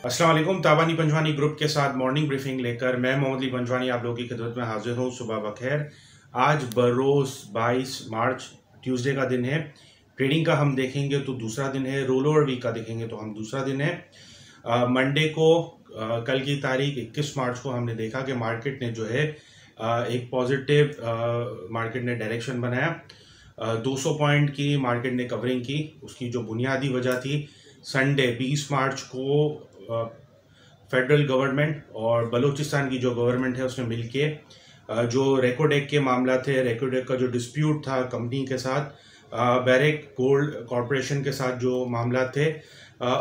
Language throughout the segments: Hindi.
अस्सलाम वालेकुम। ताबानी पंजवानी ग्रुप के साथ मॉर्निंग ब्रीफिंग लेकर मैं मोहम्मद अली पंजवानी आप लोगों की खिदमत में हाजिर हूँ। सुबह बखैर। आज बरोज़ 22 मार्च ट्यूसडे का दिन है। ट्रेडिंग का हम देखेंगे तो दूसरा दिन है। रोल ओवर वीक का देखेंगे तो हम दूसरा दिन है। मंडे को कल की तारीख 21 मार्च को हमने देखा कि मार्केट ने जो है एक पॉजिटिव मार्केट ने डायरेक्शन बनाया। 200 पॉइंट की मार्केट ने कवरिंग की। उसकी जो बुनियादी वजह थी, संडे 20 मार्च को फेडरल गवर्नमेंट और बलूचिस्तान की जो गवर्नमेंट है उसने मिलके जो रेकोडेक के मामला थे, रेकोडेक का जो डिस्प्यूट था कंपनी के साथ, बैरेक गोल्ड कॉरपोरेशन के साथ जो मामला थे,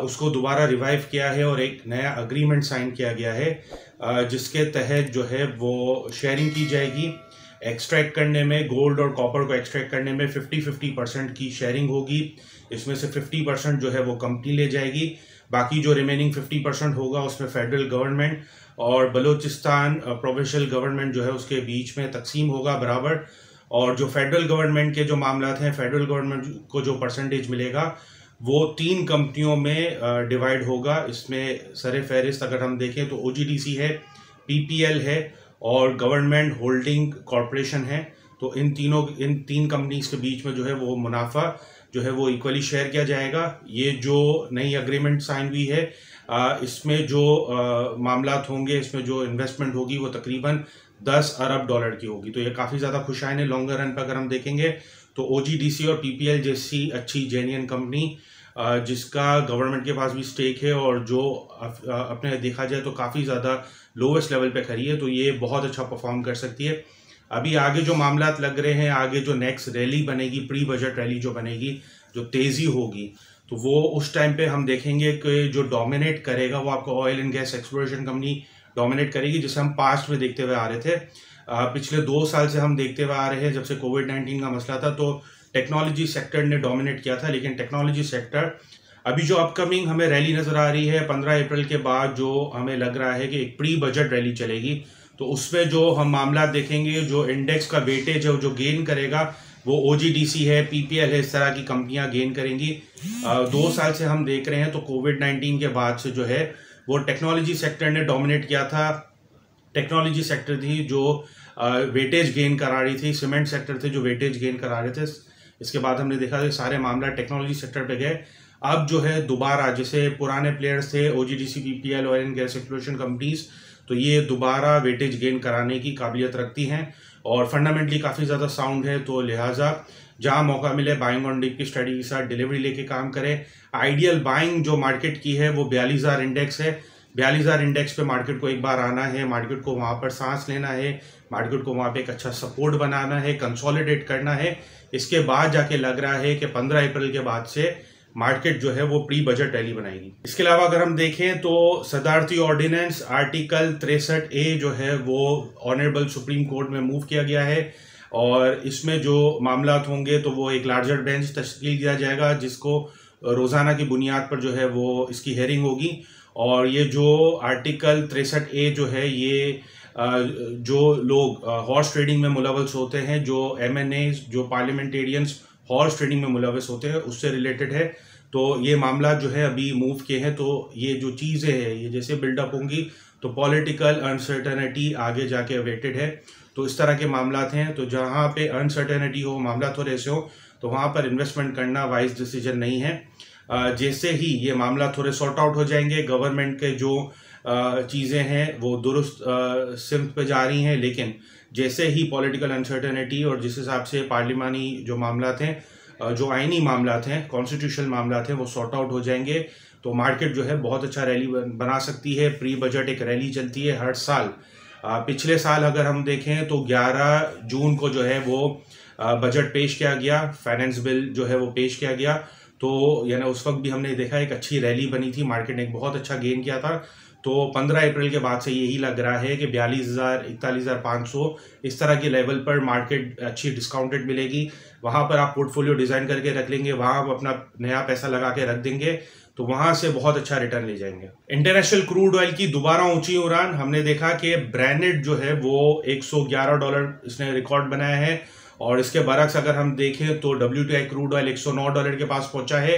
उसको दोबारा रिवाइव किया है और एक नया अग्रीमेंट साइन किया गया है जिसके तहत जो है वो शेयरिंग की जाएगी। एक्सट्रैक्ट करने में, गोल्ड और कॉपर को एक्सट्रैक्ट करने में 50-50% की शेयरिंग होगी। इसमें से 50% जो है वो कंपनी ले जाएगी, बाकी जो रिमेनिंग 50% होगा उसमें फेडरल गवर्नमेंट और बलूचिस्तान प्रोविंशियल गवर्नमेंट जो है उसके बीच में तकसीम होगा बराबर। और जो फेडरल गवर्नमेंट के जो मामला हैं, फेडरल गवर्नमेंट को जो परसेंटेज मिलेगा वो 3 कंपनियों में डिवाइड होगा। इसमें सरे फहरिस्त अगर हम देखें तो OGDC है, PPL है और गवर्नमेंट होल्डिंग कॉरपोरेशन है। तो इन 3 कंपनीज के बीच में जो है वो मुनाफा जो है वो इक्वली शेयर किया जाएगा। ये जो नई अग्रीमेंट साइन हुई है इसमें जो मामलात होंगे, इसमें जो इन्वेस्टमेंट होगी वो तकरीबन $10 अरब की होगी। तो ये काफ़ी ज़्यादा खुशाइन है। लॉन्गर रन पर अगर हम देखेंगे तो OGDC और PPL जैसी अच्छी जेन्युइन कंपनी जिसका गवर्नमेंट के पास भी स्टेक है और जो अपने देखा जाए तो काफ़ी ज़्यादा लोवेस्ट लेवल पे खड़ी है, तो ये बहुत अच्छा परफॉर्म कर सकती है। अभी आगे जो मामलात लग रहे हैं, आगे जो नेक्स्ट रैली बनेगी, प्री बजट रैली जो बनेगी, जो तेज़ी होगी, तो वो उस टाइम पे हम देखेंगे कि जो डोमिनेट करेगा वो आपको oil and gas exploration company dominate करेगी, जिसे हम पास्ट में देखते हुए आ रहे थे। पिछले 2 साल से हम देखते हुए आ रहे हैं, जब से कोविड-19 का मसला था तो टेक्नोलॉजी सेक्टर ने डोमिनेट किया था। लेकिन टेक्नोलॉजी सेक्टर अभी जो अपकमिंग हमें रैली नज़र आ रही है 15 अप्रैल के बाद, जो हमें लग रहा है कि एक प्री बजट रैली चलेगी, तो उसमें जो हम मामला देखेंगे, जो इंडेक्स का वेटेज है, जो गेन करेगा वो OGDC है, PPL है, इस तरह की कंपनियां गेन करेंगी। 2 साल से हम देख रहे हैं तो कोविड-19 के बाद से जो है वो टेक्नोलॉजी सेक्टर ने डोमिनेट किया था। टेक्नोलॉजी सेक्टर थी जो वेटेज गेन करा रही थी, सीमेंट सेक्टर थे जो वेटेज गेन करा रहे थे। इसके बाद हमने देखा कि सारे मामला टेक्नोलॉजी सेक्टर पे गए। अब जो है दोबारा, जैसे पुराने प्लेयर्स थे OGDC, PPL, oil and gas exploration companies, तो ये दोबारा वेटेज गेन कराने की काबिलियत रखती हैं और फंडामेंटली काफ़ी ज़्यादा साउंड है। तो लिहाजा जहां मौका मिले बाइंग ऑन डिप की स्ट्रेटजी के साथ डिलीवरी लेके काम करें। आइडियल बाइंग जो मार्केट की है वो 42,000 इंडेक्स है। 42,000 इंडेक्स पे मार्केट को एक बार आना है, मार्केट को वहाँ पर सांस लेना है, मार्केट को वहाँ पे एक अच्छा सपोर्ट बनाना है, कंसोलिडेट करना है। इसके बाद जाके लग रहा है कि 15 अप्रैल के बाद से मार्केट जो है वो प्री बजट रैली बनाएगी। इसके अलावा अगर हम देखें तो सदारती ऑर्डिनेंस आर्टिकल 63A जो है वो ऑनरेबल सुप्रीम कोर्ट में मूव किया गया है और इसमें जो मामलात होंगे तो वो एक लार्जर बेंच तश्कील किया जाएगा, जिसको रोज़ाना की बुनियाद पर जो है वो इसकी हेयरिंग होगी। और ये जो आर्टिकल 63A जो है ये जो लोग हॉर्स ट्रेडिंग में मुलव्वस होते हैं, जो MNAs, जो पार्लियामेंटेरियंस हॉर्स ट्रेडिंग में मुलव्वस होते हैं, उससे रिलेटेड है। तो ये मामला जो है अभी मूव किए हैं। तो ये जो चीज़ें हैं ये जैसे बिल्डअप होंगी तो पॉलिटिकल अनसर्टेनिटी आगे जाके अवेटेड है। तो इस तरह के मामलात हैं। तो जहाँ पे अनसर्टेनिटी हो, मामला थोड़े ऐसे हो, तो वहाँ पर इन्वेस्टमेंट करना वाइज डिसीजन नहीं है। जैसे ही ये मामला थोड़े सॉर्ट आउट हो जाएंगे, गवर्नमेंट के जो चीज़ें हैं वो दुरुस्त सिमत पे जा रही हैं, लेकिन जैसे ही पॉलिटिकल अनसर्टेनिटी और जिस हिसाब से पार्लिमानी जो मामलात हैं, जो आइनी मामलात हैं, कॉन्स्टिट्यूशनल मामलात हैं, वो सॉर्ट आउट हो जाएंगे तो मार्केट जो है बहुत अच्छा रैली बना सकती है। प्री बजट एक रैली चलती है हर साल। पिछले साल अगर हम देखें तो 11 जून को जो है वो बजट पेश किया गया, फाइनेंस बिल जो है वो पेश किया गया। तो यानी उस वक्त भी हमने देखा एक अच्छी रैली बनी थी, मार्केट ने एक बहुत अच्छा गेन किया था। तो 15 अप्रैल के बाद से यही लग रहा है कि 42,000, 41,500 इस तरह के लेवल पर मार्केट अच्छी डिस्काउंटेड मिलेगी। वहाँ पर आप पोर्टफोलियो डिज़ाइन करके रख लेंगे, वहाँ आप अपना नया पैसा लगा के रख देंगे तो वहाँ से बहुत अच्छा रिटर्न ले जाएंगे। इंटरनेशनल क्रूड ऑयल की दोबारा ऊंची उड़ान। हमने देखा कि ब्रेनेट जो है वो $111 इसने रिकॉर्ड बनाया है और इसके बरक्स अगर हम देखें तो WTI क्रूड ऑयल $109 के पास पहुंचा है।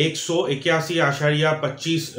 181.25